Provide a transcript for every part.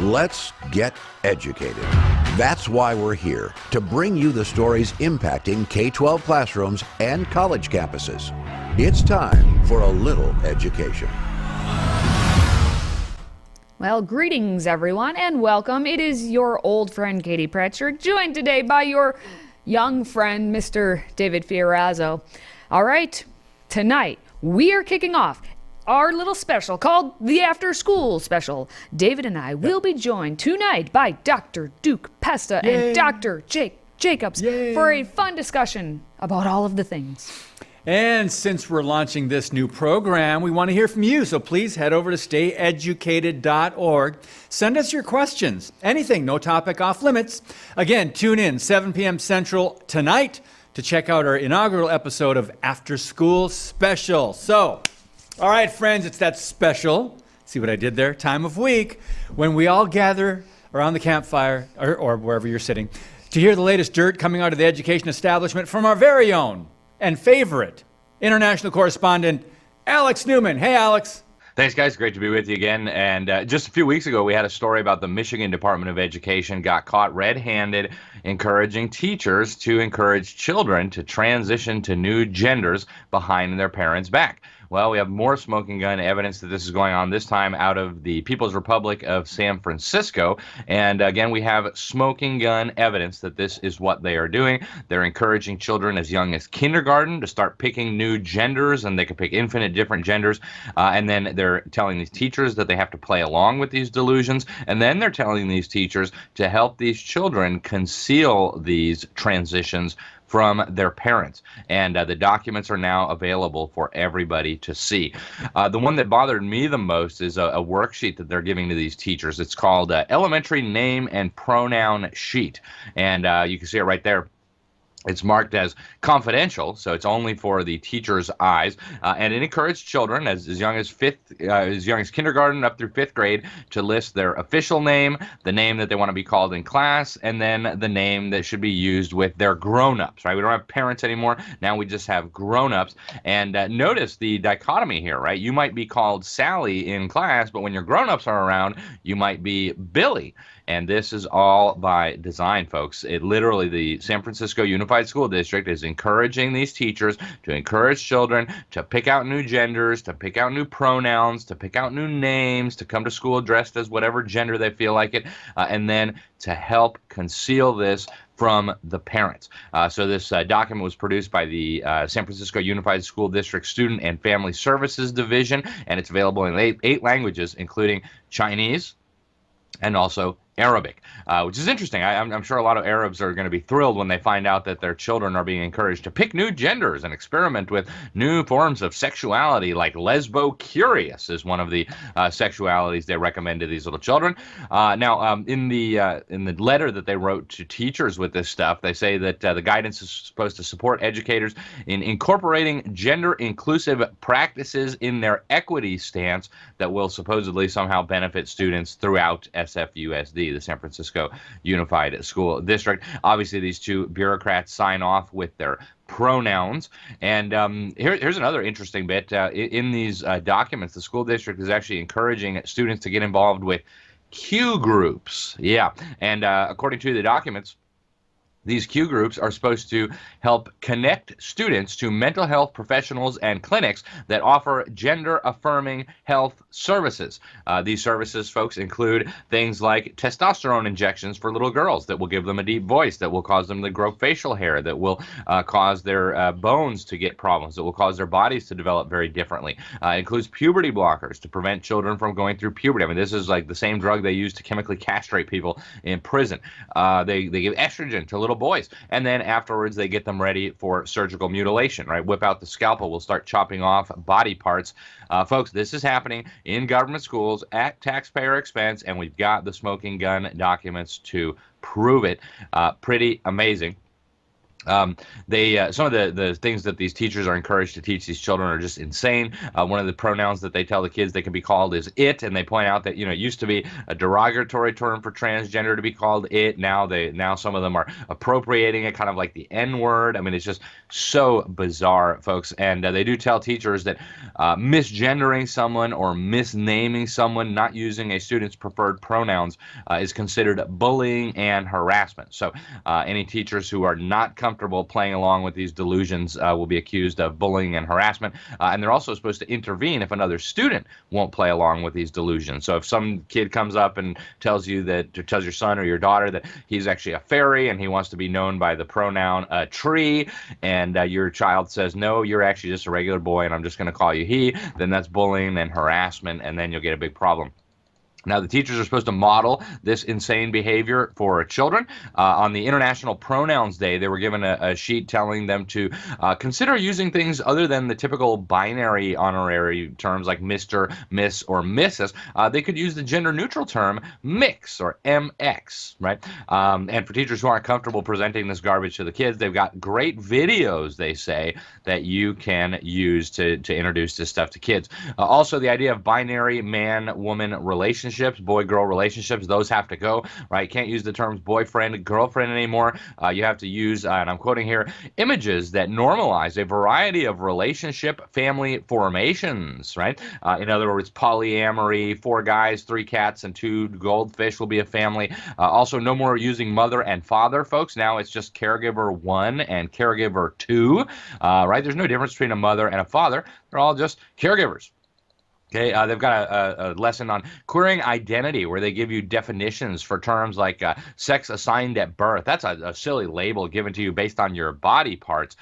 Let's get educated. That's why we're here, to bring you the stories impacting K-12 classrooms and college campuses. It's time for a little education. Well, greetings everyone and welcome. It is your old friend Katie Pratchard, joined today by your young friend Mr. David Fiorazzo. All right, tonight we are kicking off our little special called the After School Special. David and I will be joined tonight by Dr. Duke Pesta and Dr. Jake Jacobs for a fun discussion about all of the things. And since we're launching this new program, we want to hear from you. So please head over to stayeducated.org. Send us your questions. Anything, no topic off limits. Again, tune in 7 p.m. Central tonight to check out our inaugural episode of After School Special. So, all right, friends, it's that special, see what I did there, time of week, when we all gather around the campfire, or wherever you're sitting, to hear the latest dirt coming out of the education establishment from our very own and favorite international correspondent, Alex Newman. Hey, Alex. Thanks, guys. Great to be with you again. And just a few weeks ago, we had a story about the Michigan Department of Education got caught red-handed encouraging teachers to encourage children to transition to new genders behind their parents' back. Well, we have more smoking gun evidence that this is going on, this time out of the People's Republic of San Francisco. And again, we have smoking gun evidence that this is what they are doing. They're encouraging children as young as kindergarten to start picking new genders, and they can pick infinite different genders. And then they're telling these teachers that they have to play along with these delusions. And then they're telling these teachers to help these children conceal these transitions from their parents. And the documents are now available for everybody to see. The one that bothered me the most is a worksheet that they're giving to these teachers. It's called Elementary Name and Pronoun Sheet. And you can see it right there. It's marked as confidential, so it's only for the teacher's eyes, and it encouraged children as young as kindergarten up through fifth grade to list their official name, the name that they want to be called in class, and then the name that should be used with their grown-ups. Right? We don't have parents anymore. Now we just have grown-ups. And notice the dichotomy here. Right? You might be called Sally in class, but when your grown-ups are around, you might be Billy. And this is all by design, folks. It literally, the San Francisco Unified School District is encouraging these teachers to encourage children to pick out new genders, to pick out new pronouns, to pick out new names, to come to school dressed as whatever gender they feel like it, and then to help conceal this from the parents. So this document was produced by the San Francisco Unified School District Student and Family Services Division, and it's available in eight languages, including Chinese and also Arabic, which is interesting. I'm sure a lot of Arabs are going to be thrilled when they find out that their children are being encouraged to pick new genders and experiment with new forms of sexuality, like lesbo-curious is one of the sexualities they recommend to these little children. Now, in the letter that they wrote to teachers with this stuff, they say that the guidance is supposed to support educators in incorporating gender-inclusive practices in their equity stance that will supposedly somehow benefit students throughout SFUSD, the San Francisco Unified School District. Obviously, these two bureaucrats sign off with their pronouns. And here's another interesting bit. In these documents, the school district is actually encouraging students to get involved with Q groups. Yeah. And according to the documents, these Q groups are supposed to help connect students to mental health professionals and clinics that offer gender-affirming health services. These services, folks, include things like testosterone injections for little girls that will give them a deep voice, that will cause them to grow facial hair, that will cause their bones to get problems, that will cause their bodies to develop very differently. It includes puberty blockers to prevent children from going through puberty. I mean, this is like the same drug they use to chemically castrate people in prison. They give estrogen to little boys, and then afterwards they get them ready for surgical mutilation, right? Whip out the scalpel, we'll start chopping off body parts. Folks, this is happening in government schools at taxpayer expense, and we've got the smoking gun documents to prove it. Pretty amazing. Some of the things that these teachers are encouraged to teach these children are just insane. One of the pronouns that they tell the kids they can be called is it, and they point out that it used to be a derogatory term for transgender to be called it. Now some of them are appropriating it, kind of like the N word. I mean, it's just so bizarre, folks. And they do tell teachers that misgendering someone or misnaming someone, not using a student's preferred pronouns, is considered bullying and harassment. So any teachers who are not comfortable playing along with these delusions will be accused of bullying and harassment. And they're also supposed to intervene if another student won't play along with these delusions. So if some kid comes up and tells your son or your daughter that he's actually a fairy and he wants to be known by the pronoun tree, and your child says, no, you're actually just a regular boy and I'm just going to call you he, then that's bullying and harassment, and then you'll get a big problem. Now, the teachers are supposed to model this insane behavior for children. On the International Pronouns Day, they were given a sheet telling them to consider using things other than the typical binary honorary terms like Mr., Miss, or Mrs. They could use the gender-neutral term mix or MX, right? And for teachers who aren't comfortable presenting this garbage to the kids, they've got great videos, they say, that you can use to introduce this stuff to kids. Also, the idea of binary man-woman relationships, boy-girl relationships, those have to go, right? Can't use the terms boyfriend, girlfriend anymore. You have to use, and I'm quoting here, images that normalize a variety of relationship family formations, right? In other words, polyamory, 4 guys, 3 cats, and 2 goldfish will be a family. Also, no more using mother and father, folks. Now it's just caregiver 1 and caregiver 2, right? There's no difference between a mother and a father. They're all just caregivers. Okay, they've got a lesson on queering identity where they give you definitions for terms like sex assigned at birth. That's a silly label given to you based on your body parts.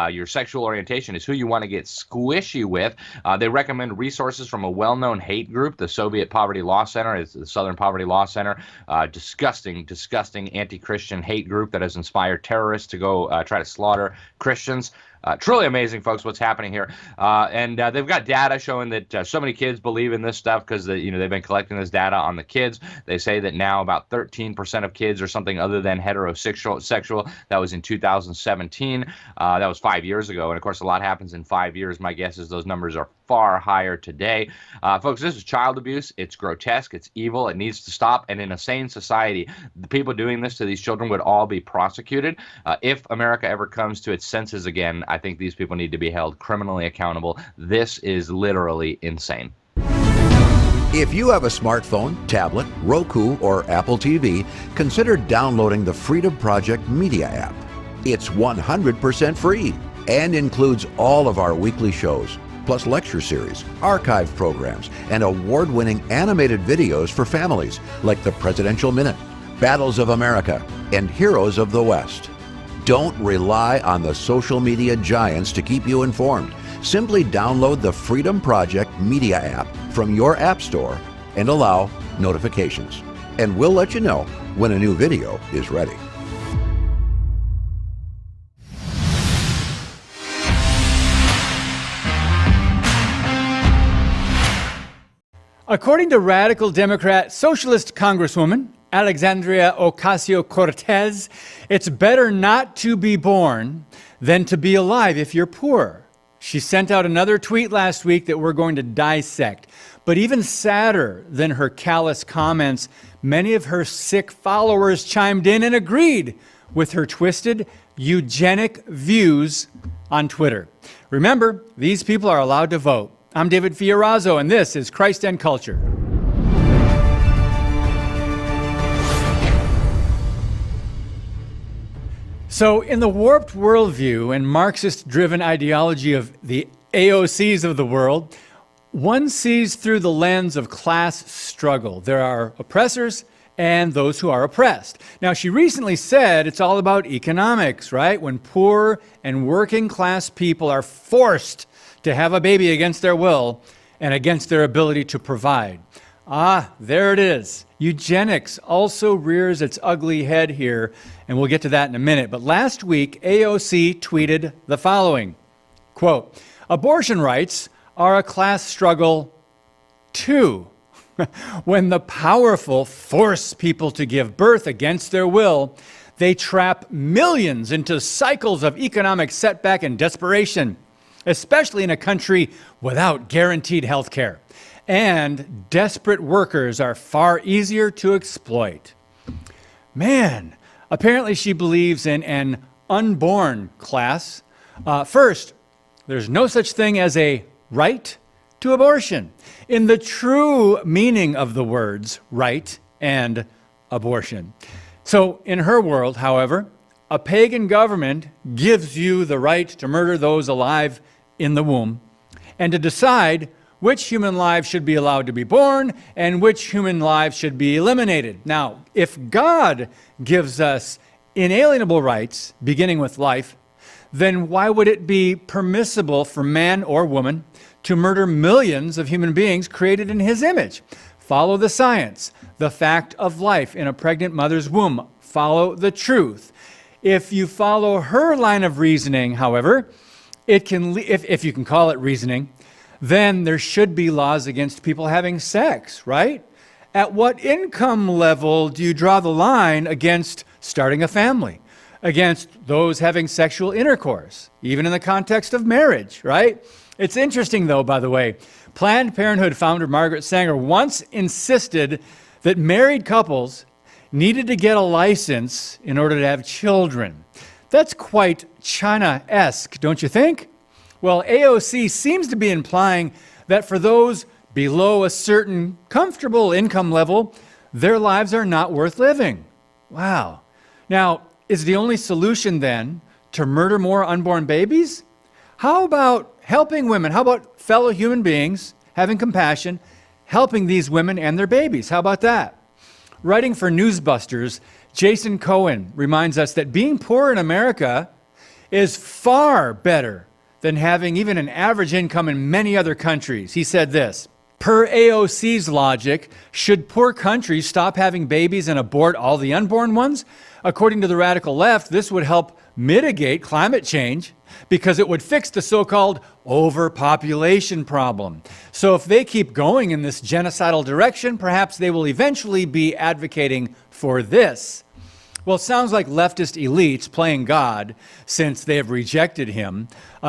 Your sexual orientation is who you want to get squishy with. They recommend resources from a well-known hate group, the Soviet Poverty Law Center. It's the Southern Poverty Law Center. Disgusting anti-Christian hate group that has inspired terrorists to go try to slaughter Christians. Truly amazing, folks, what's happening here. And they've got data showing that so many kids believe in this stuff because they've been collecting this data on the kids. They say that now about 13% of kids are something other than heterosexual. That was in 2017. That was 5 years ago. And, of course, a lot happens in 5 years. My guess is those numbers are far higher today. Folks, this is child abuse. It's grotesque. It's evil. It needs to stop. And in a sane society, the people doing this to these children would all be prosecuted. If America ever comes to its senses again, I think these people need to be held criminally accountable. This is literally insane. If you have a smartphone, tablet, Roku, or Apple TV, consider downloading the Freedom Project Media app. It's 100% free and includes all of our weekly shows, plus lecture series, archive programs, and award-winning animated videos for families like the Presidential Minute, Battles of America, and Heroes of the West. Don't rely on the social media giants to keep you informed. Simply download the Freedom Project Media app from your app store and allow notifications. And we'll let you know when a new video is ready. According to radical Democrat Socialist Congresswoman Alexandria Ocasio-Cortez, it's better not to be born than to be alive if you're poor. She sent out another tweet last week that we're going to dissect. But even sadder than her callous comments, many of her sick followers chimed in and agreed with her twisted, eugenic views on Twitter. Remember, these people are allowed to vote. I'm David Fiorazo, and this is Christ and Culture. So, in the warped worldview and Marxist-driven ideology of the AOCs of the world, one sees through the lens of class struggle. There are oppressors and those who are oppressed. Now, she recently said it's all about economics, right? When poor and working class people are forced to have a baby against their will and against their ability to provide. Ah, there it is. Eugenics also rears its ugly head here, and we'll get to that in a minute. But last week, AOC tweeted the following, quote, "Abortion rights are a class struggle too. When the powerful force people to give birth against their will, They trap millions into cycles of economic setback and desperation, especially in a country without guaranteed health care. And desperate workers are far easier to exploit. Man, apparently she believes in an unborn class. First, there's no such thing as a right to abortion in the true meaning of the words right and abortion. So in her world, however, a pagan government gives you the right to murder those alive in the womb and to decide which human lives should be allowed to be born and which human lives should be eliminated. Now, if God gives us inalienable rights, beginning with life, then why would it be permissible for man or woman to murder millions of human beings created in his image? Follow the science, the fact of life in a pregnant mother's womb. Follow the truth. If you follow her line of reasoning, however, it can, if you can call it reasoning, then there should be laws against people having sex, right? At what income level do you draw the line against starting a family, against those having sexual intercourse, even in the context of marriage, right? It's interesting, though, by the way, Planned Parenthood founder Margaret Sanger once insisted that married couples needed to get a license in order to have children. That's quite China-esque, don't you think? Well, AOC seems to be implying that for those below a certain comfortable income level, their lives are not worth living. Wow. Now, is the only solution then to murder more unborn babies? How about helping women? How about fellow human beings having compassion, helping these women and their babies? How about that? Writing for Newsbusters, Jason Cohen reminds us that being poor in America is far better than having even an average income in many other countries. He said this, per AOC's logic, should poor countries stop having babies and abort all the unborn ones? According to the radical left, this would help mitigate climate change because it would fix the so-called overpopulation problem. So if they keep going in this genocidal direction, perhaps they will eventually be advocating for this. Well, it sounds like leftist elites playing God since they have rejected him.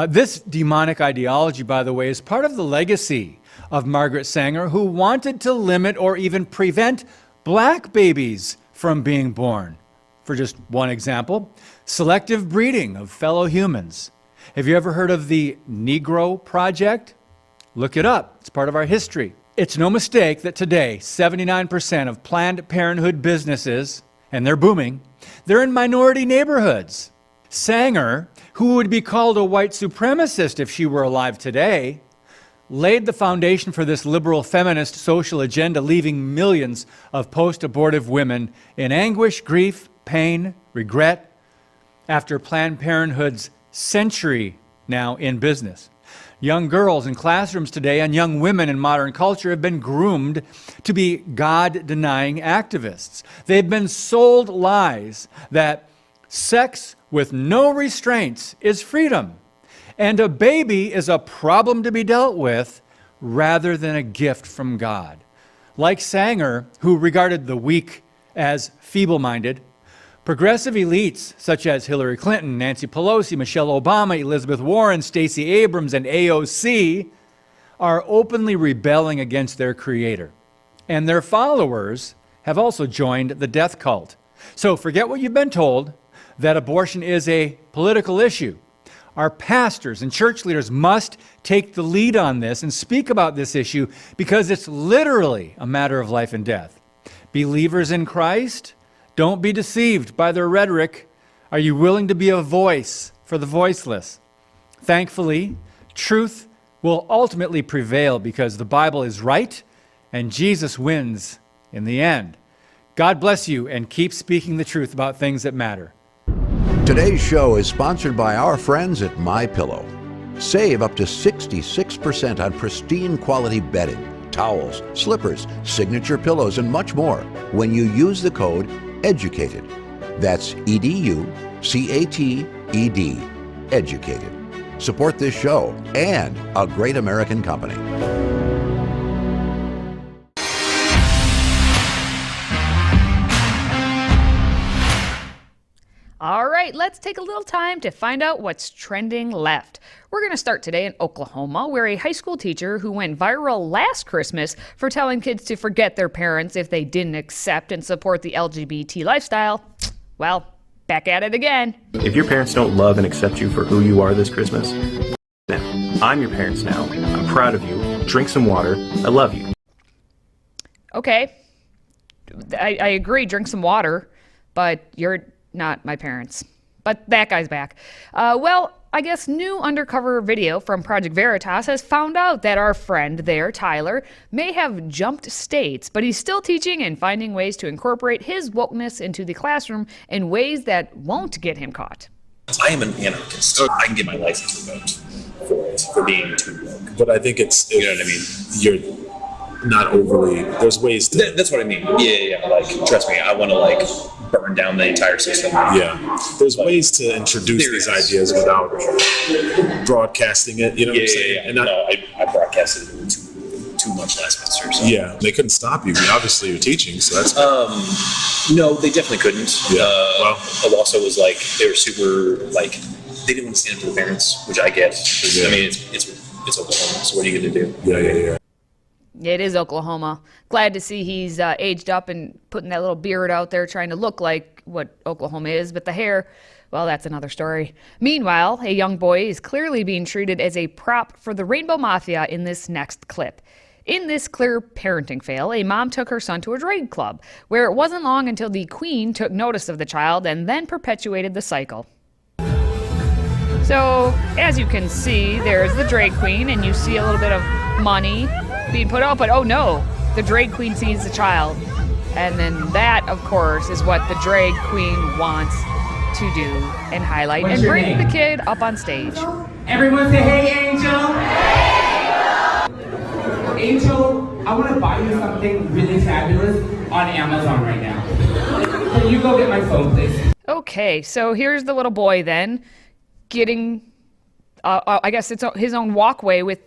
This demonic ideology, by the way, is part of the legacy of Margaret Sanger, who wanted to limit or even prevent black babies from being born. For just one example, selective breeding of fellow humans. Have you ever heard of the Negro Project? Look it up. It's part of our history. It's no mistake that today, 79% of Planned Parenthood businesses, and they're booming, they're in minority neighborhoods. Sanger, who would be called a white supremacist if she were alive today, laid the foundation for this liberal feminist social agenda, leaving millions of post-abortive women in anguish, grief, pain, regret, after Planned Parenthood's century now in business. Young girls in classrooms today and young women in modern culture have been groomed to be God-denying activists. They've been sold lies that sex with no restraints is freedom, and a baby is a problem to be dealt with rather than a gift from God. Like Sanger, who regarded the weak as feeble-minded, progressive elites such as Hillary Clinton, Nancy Pelosi, Michelle Obama, Elizabeth Warren, Stacey Abrams, and AOC are openly rebelling against their creator. And their followers have also joined the death cult. So forget what you've been told, that abortion is a political issue. Our pastors and church leaders must take the lead on this and speak about this issue because it's literally a matter of life and death. Believers in Christ, don't be deceived by their rhetoric. Are you willing to be a voice for the voiceless? Thankfully, truth will ultimately prevail because the Bible is right and Jesus wins in the end. God bless you and keep speaking the truth about things that matter. Today's show is sponsored by our friends at MyPillow. Save up to 66% on pristine quality bedding, towels, slippers, signature pillows, and much more when you use the code EDUCATED. That's EDUCATED. EDUCATED. Support this show and a great American company. right, let's take a little time to find out what's trending left. We're going to start today in Oklahoma, where a high school teacher who went viral last Christmas for telling kids to forget their parents if they didn't accept and support the LGBT lifestyle, well, back at it again. If your parents don't love and accept you for who you are this Christmas, now. I'm your parents now. I'm proud of you. Drink some water. I love you. Okay, I agree, drink some water, but you're not my parents. But that guy's back. Well, I guess new undercover video from Project Veritas has found out that our friend there, Tyler, may have jumped states, but he's still teaching and finding ways to incorporate his wokeness into the classroom in ways that won't get him caught. I am an anarchist. I can get my license revoked for being too woke. But I think it's, You know what I mean? you're not overly, there's ways to, That's what I mean. Yeah. Like, trust me, I want to like burn down the entire system. yeah, there's ways to introduce There these is. ideas without broadcasting it, you know what I'm saying? Yeah. And No, I broadcasted it too much last semester. So. yeah, they couldn't stop you. Obviously you're teaching, so that's No, they definitely couldn't. Yeah, well. Also was like, they were super, like, they didn't want to stand up to the parents, which I get. 'Cause, Yeah. I mean, it's Oklahoma, so what are you going to do? yeah. It is Oklahoma. Glad to see he's aged up and putting that little beard out there trying to look like what Oklahoma is, but the hair, well, that's another story. Meanwhile, a young boy is clearly being treated as a prop for the Rainbow Mafia in this next clip. In this clear parenting fail, a mom took her son to a drag club, where it wasn't long until the queen took notice of the child and then perpetuated the cycle. So, as you can see, there's the drag queen, and you see a little bit of money being put out, but oh no, the drag queen sees the child. And then that, of course, is what the drag queen wants to do and highlight and bring the kid up on stage. Everyone say, hey, Angel. Angel, I want to buy you something really fabulous on Amazon right now. Can you go get my phone, please? Okay, so here's the little boy then getting, I guess it's his own walkway with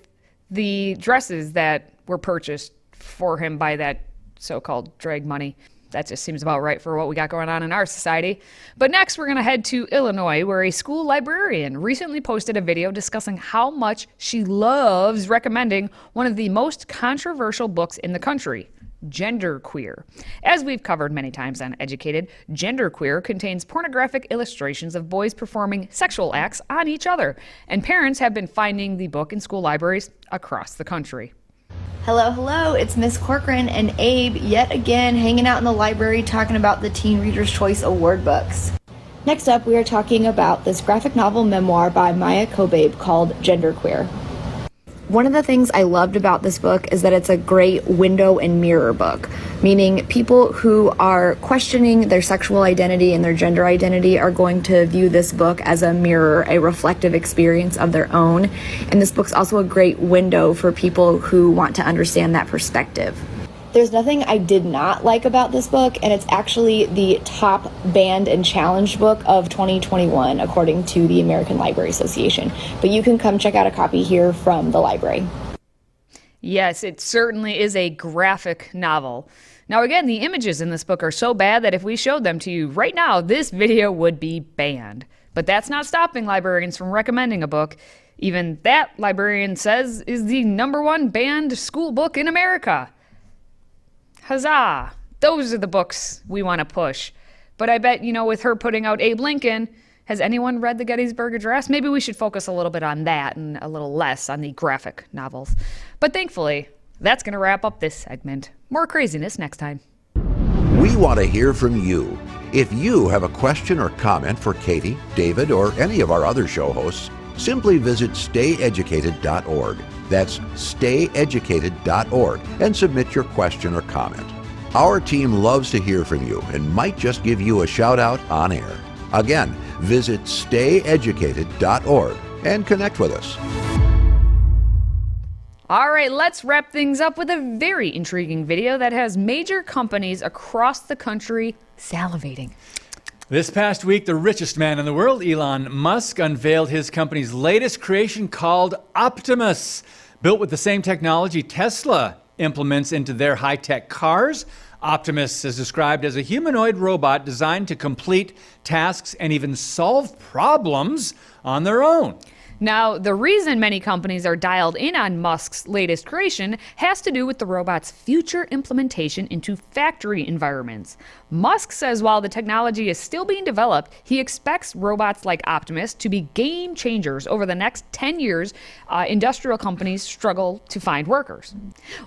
the dresses that were purchased for him by that so-called drag money. That just seems about right for what we got going on in our society. But next, we're going to head to Illinois, where a school librarian recently posted a video discussing how much she loves recommending one of the most controversial books in the country, Genderqueer. As we've covered many times on Educated, Genderqueer contains pornographic illustrations of boys performing sexual acts on each other, and parents have been finding the book in school libraries across the country. Hello, it's Miss Corcoran and Abe yet again hanging out in the library talking about the Teen Reader's Choice Award books. Next up, we are talking about this graphic novel memoir by Maya Kobabe called Genderqueer. One of the things I loved about this book is that it's a great window and mirror book, meaning people who are questioning their sexual identity and their gender identity are going to view this book as a mirror, a reflective experience of their own. And this book's also a great window for people who want to understand that perspective. There's nothing I did not like about this book, and it's actually the top banned and challenged book of 2021, according to the American Library Association. But you can come check out a copy here from the library. Yes, it certainly is a graphic novel. Now again, the images in this book are so bad that if we showed them to you right now, this video would be banned. But that's not stopping librarians from recommending a book. Even that librarian says is the #1 banned school book in America. Huzzah! Those are the books we want to push. But I bet, with her putting out Abe Lincoln, has anyone read the Gettysburg Address? Maybe we should focus a little bit on that and a little less on the graphic novels. But thankfully, that's going to wrap up this segment. More craziness next time. We want to hear from you. If you have a question or comment for Katie, David, or any of our other show hosts, simply visit stayeducated.org. That's stayeducated.org and submit your question or comment. Our team loves to hear from you and might just give you a shout out on air. Again, visit stayeducated.org and connect with us. All right, let's wrap things up with a very intriguing video that has major companies across the country salivating. This past week, the richest man in the world, Elon Musk, unveiled his company's latest creation called Optimus. Built with the same technology Tesla implements into their high-tech cars, Optimus is described as a humanoid robot designed to complete tasks and even solve problems on their own. Now, the reason many companies are dialed in on Musk's latest creation has to do with the robot's future implementation into factory environments. Musk says while the technology is still being developed, he expects robots like Optimus to be game changers over the next 10 years. Industrial companies struggle to find workers.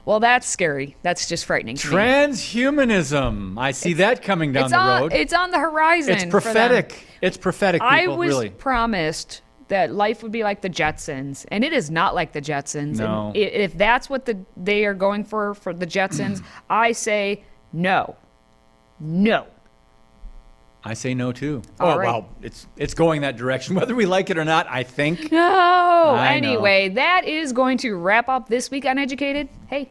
Well, that's scary. That's just frightening to me. Transhumanism. I see that coming down the road. It's on the horizon. It's prophetic. It's prophetic, people, I was really. promised that life would be like the Jetsons, and it is not like the Jetsons. No. And if that's what they are going for the Jetsons, I say no. No. I say no too. All Oh, right. well, it's going that direction, whether we like it or not, I think. No. I know. Anyway, that is going to wrap up this week on Educated. Hey,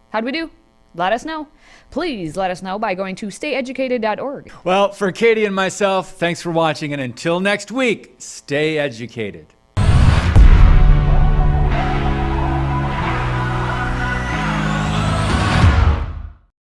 how'd we do? Let us know. Please let us know by going to stayeducated.org. Well, for Katie and myself, thanks for watching, and until next week, stay educated.